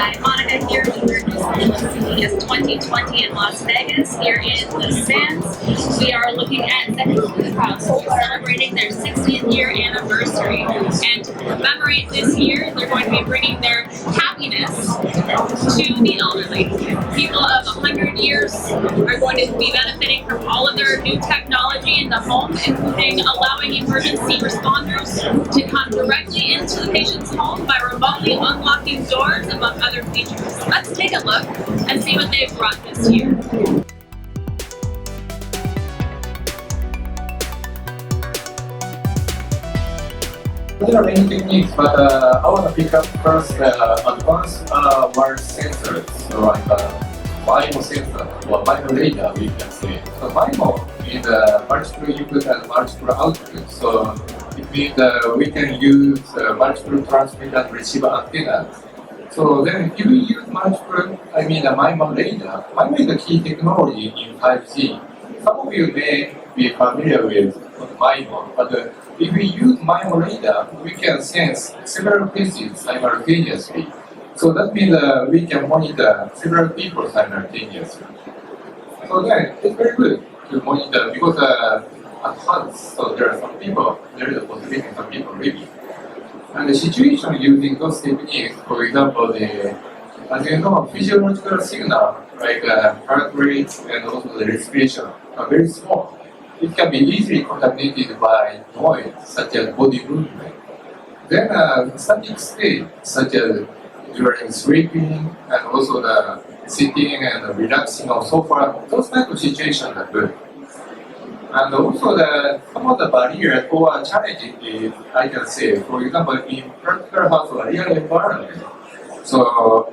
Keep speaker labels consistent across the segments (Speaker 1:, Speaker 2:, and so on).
Speaker 1: Hi, Monica here with your news specialist CES 2020 in Las Vegas, here in the Sands. We are looking at Sekisui House, who's celebrating their 60th year anniversary. And to commemorate this year, they're going to be bringing their happiness to the elderly. People of 100 years are going to be benefiting from all of their new technology in the home, including allowing emergency responders to come directly into the patient's home by remotely unlocking doors, among other features. Let's take a look and see what they've brought this year.
Speaker 2: There are many techniques, but I want to pick up first advanced wire sensors, so like MIMO sensor or MIMO radar, we can say. So MIMO is multiple input and multiple output. So it means we can use multiple transmitter and receiver antennas. So then if we use multiple, MIMO radar, MIMO is the key technology in 5G. Some of you may be familiar with MIMO, but if we use MIMO radar, we can sense several places simultaneously. So that means we can monitor several people simultaneously. So then it's very good to monitor because at once, so there are some people, there is a possibility some people maybe. And the situation using those techniques, for example, as you know, physiological signal like heart rate and also the respiration are very small. It can be easily contaminated by noise, such as body movement. Then static state, such as during sleeping and also the sitting and relaxing on sofa, those type of situations are good. And also some of the barriers or challenges is, I can say, for example, in practical house or real environment, so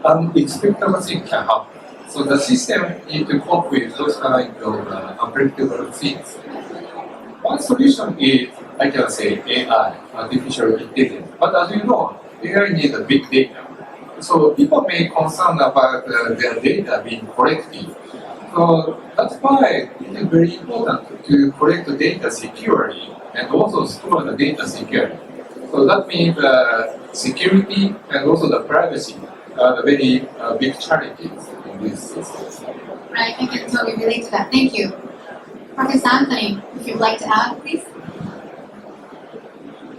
Speaker 2: unexpected things can happen. So the system needs to cope with those kind of unpredictable things. One solution is, I can say, AI, artificial intelligence. But as you know, AI needs a big data. So people may concern about their data being collected. So that's why it is very important to collect the data securely and also store the data securely. So that means security and also the privacy are the very big challenges in this system.
Speaker 3: Right, I can totally relate to that. Thank you. Professor Anthony, if you'd like to add, please.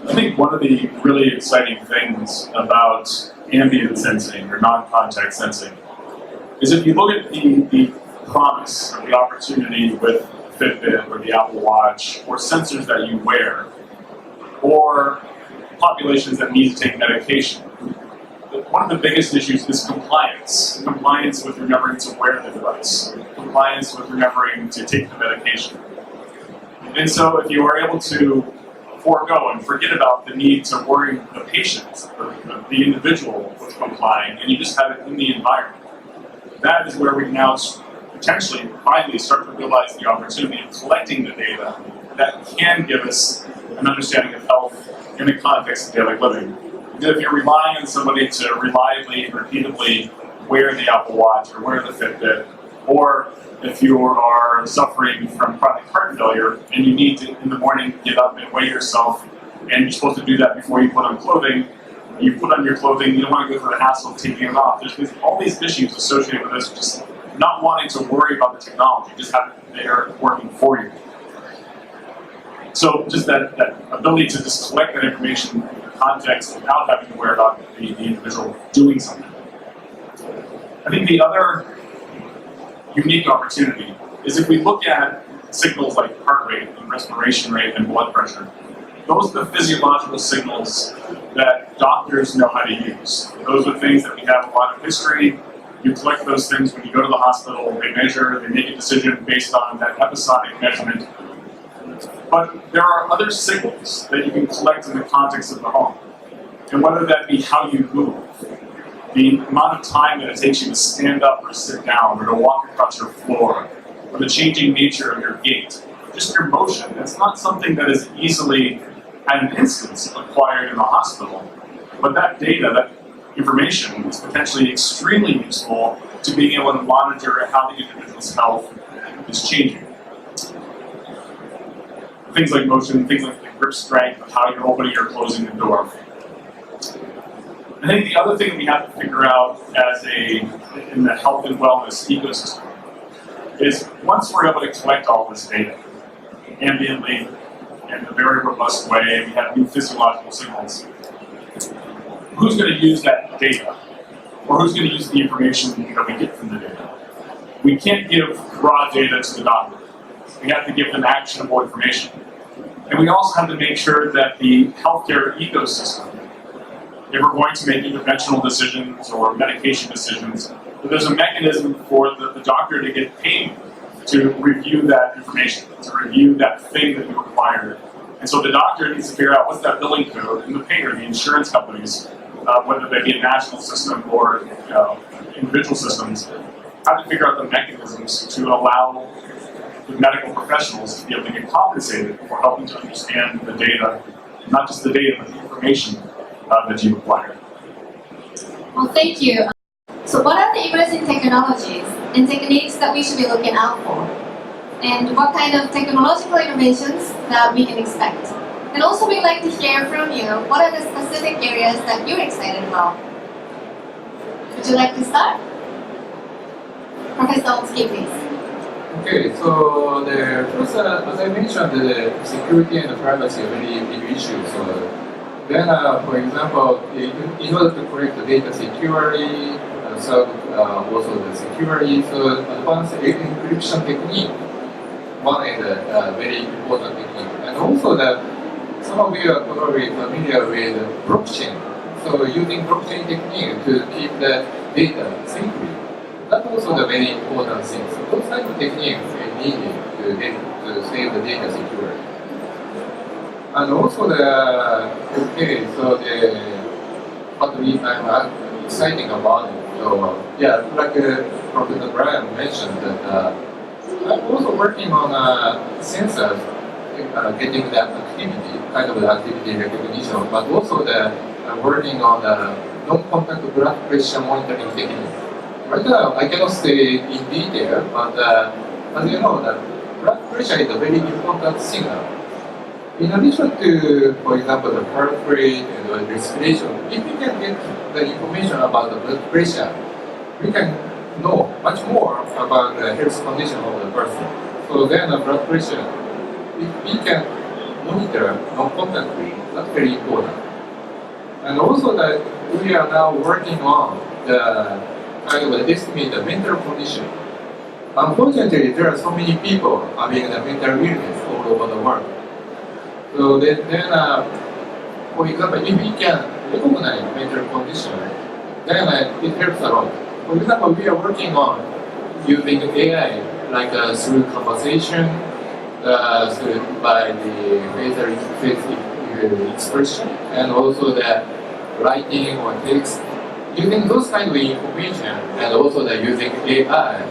Speaker 4: I think one of the really exciting things about ambient sensing or non-contact sensing is if you look at the promise, the opportunity with Fitbit or the Apple Watch or sensors that you wear or populations that need to take medication. One of the biggest issues is compliance. Compliance with remembering to wear the device. Compliance with remembering to take the medication. And so if you are able to forego and forget about the need to worry the patient, the individual with complying, and you just have it in the environment, that is where we now potentially finally start to realize the opportunity of collecting the data that can give us an understanding of health in the context of daily living. Because if you're relying on somebody to reliably and repeatedly wear the Apple Watch or wear the Fitbit, or if you are suffering from chronic heart failure and you need to, in the morning, get up and weigh yourself, and you're supposed to do that before you put on clothing, you put on your clothing, you don't want to go through the hassle of taking it off. There's all these issues associated with this, just not wanting to worry about the technology, just have it there working for you. So just that ability to just collect that information in the context without having to worry about the individual doing something. I think the other unique opportunity is if we look at signals like heart rate and respiration rate and blood pressure, those are the physiological signals that doctors know how to use. Those are things that we have a lot of history. You collect those things when you go to the hospital, they measure, they make a decision based on that episodic measurement. But there are other signals that you can collect in the context of the home. And whether that be how you move, the amount of time that it takes you to stand up or sit down or to walk across your floor, or the changing nature of your gait, just your motion. It's not something that is easily, at an instance, acquired in a hospital. But that data, that information, is potentially extremely useful to being able to monitor how the individual's health is changing. Things like motion, things like the grip strength, of how you're opening or closing the door. I think the other thing we have to figure out in the health and wellness ecosystem is once we're able to collect all this data ambiently in a very robust way, we have new physiological signals, who's going to use that data? Or who's going to use the information that we get from the data? We can't give raw data to the doctor. We have to give them actionable information. And we also have to make sure that the healthcare ecosystem, if we're going to make interventional decisions or medication decisions, that there's a mechanism for the doctor to get paid to review that information, to review that thing that we required. And so the doctor needs to figure out what's that billing code, and the payer, the insurance companies, whether they be a national system or individual systems, have to figure out the mechanisms to allow the medical professionals to be able to get compensated for helping to understand the data, not just the data, but the information that you require.
Speaker 3: Well, thank you. So what are the emerging technologies and techniques that we should be looking out for? And what kind of technological innovations that we can expect? And also we'd like to hear from you, what are the specific areas that you're excited about? Would you like to start? Professor Otsuki, please.
Speaker 2: Okay, so the first, as I mentioned, the security and privacy are very big issues. So then, for example, in order to collect the data securely, also the security, so advanced encryption technique, one is a very important technique. And also some of you are probably familiar with blockchain. So using blockchain technique to keep the data safely. That's also the very important thing. So those kinds of techniques are needed to save the data securely. And also what I'm exciting about it. So yeah, like Professor Brian mentioned that I'm also working on sensors, getting that activity, kind of the activity recognition, but also working on the non-contact blood pressure monitoring technique. Right now, I cannot say in detail, but as you know, the blood pressure is a very important signal. In addition to, for example, the heart rate and the respiration, if we can get the information about the blood pressure, we can know much more about the health condition of the person. So then the blood pressure, if we can monitor non-contactly, that's very important. And also that we are now working on the kind of estimate the mental condition. Unfortunately, there are so many people having the mental illness all over the world. So then for example, if we can recognize mental condition, then it helps a lot. For example, we are working on using AI, like through conversation, by the facial expression, and also the writing or text. Using those kind of information, and also using AI,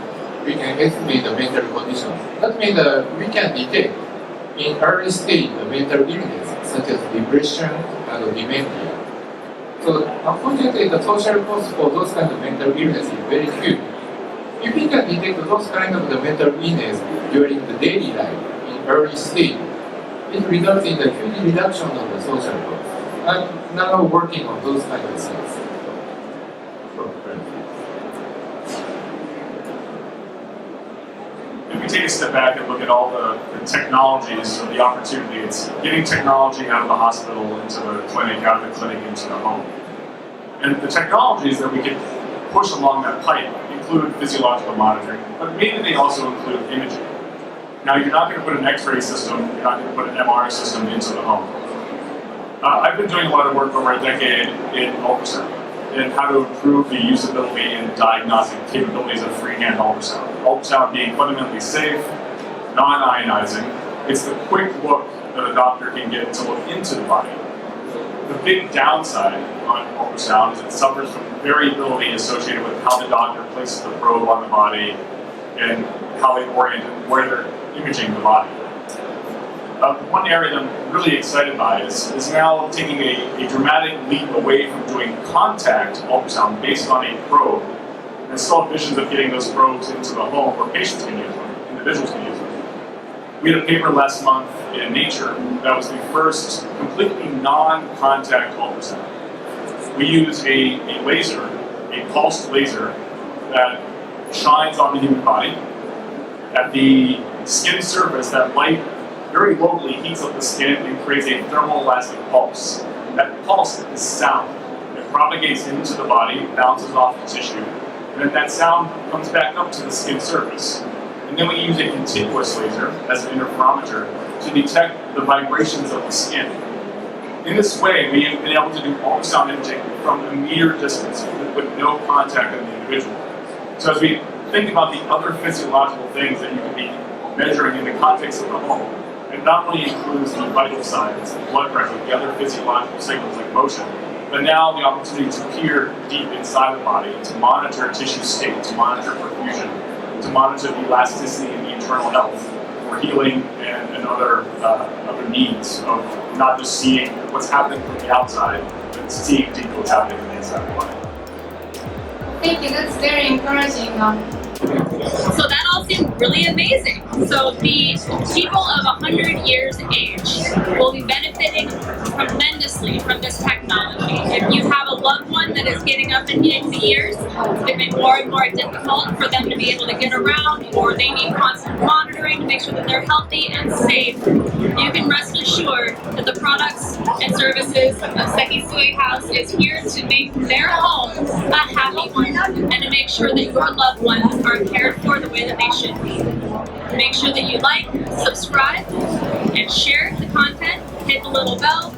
Speaker 2: we can estimate the mental condition. That means we can detect in early stage the mental illness, such as depression and dementia. So unfortunately, the social cost for those kind of mental illness is very huge. If we can detect those kind of the mental illness during the daily life in early stage, it results in the huge reduction of the social cost. I'm now working on those kind of things.
Speaker 4: If we take a step back and look at all the technologies or the opportunity, it's getting technology out of the hospital into the clinic, out of the clinic into the home. And the technologies that we can push along that pipe include physiological monitoring, but maybe they also include imaging. Now, you're not going to put an X-ray system, you're not going to put an MR system into the home. I've been doing a lot of work over a decade in ultrasound and how to improve the usability and diagnostic capabilities of freehand ultrasound. Ultrasound being fundamentally safe, non-ionizing. It's the quick look that a doctor can get to look into the body. The big downside on ultrasound is it suffers from variability associated with how the doctor places the probe on the body and how they orient it, where they're imaging the body. One area that I'm really excited by is now taking a dramatic leap away from doing contact ultrasound based on a probe, and still visions of getting those probes into the home where patients can use them, individuals can use them. We had a paper last month in Nature that was the first completely non-contact ultrasound. We use a laser, a pulsed laser, that shines on the human body. At the skin surface, that light very locally heats up the skin and creates a thermoelastic pulse. That pulse is sound. It propagates into the body, bounces off the tissue, and then that sound comes back up to the skin surface. And then we use a continuous laser as an interferometer to detect the vibrations of the skin. In this way, we have been able to do ultrasound imaging from a meter distance with no contact of the individual. So as we think about the other physiological things that you can be measuring in the context of the home, it not only includes the vital signs, the blood pressure, the other physiological signals like motion, but now the opportunity to peer deep inside the body, to monitor tissue state, to monitor perfusion, to monitor the elasticity and the internal health for healing and other needs of not just seeing what's happening from the outside, but seeing deep what's happening on the inside of the body.
Speaker 3: Thank you, that's very encouraging.
Speaker 1: So that all seemed really amazing. So the people of 100 years age will be benefiting tremendously from this technology. If you have a loved one that is getting up and getting the years, it's been more and more difficult for them to be able to get around, or they need constant monitoring to make sure that they're healthy and safe. You can rest assured that the products and services of Sekisui House is here to make their home a happy one and to make sure that your loved ones are cared for the way that they should be. Make sure that you like, subscribe, and share the content. Hit the little bell.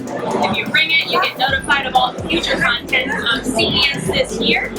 Speaker 1: If you ring it, you get notified of all future content of CES this year.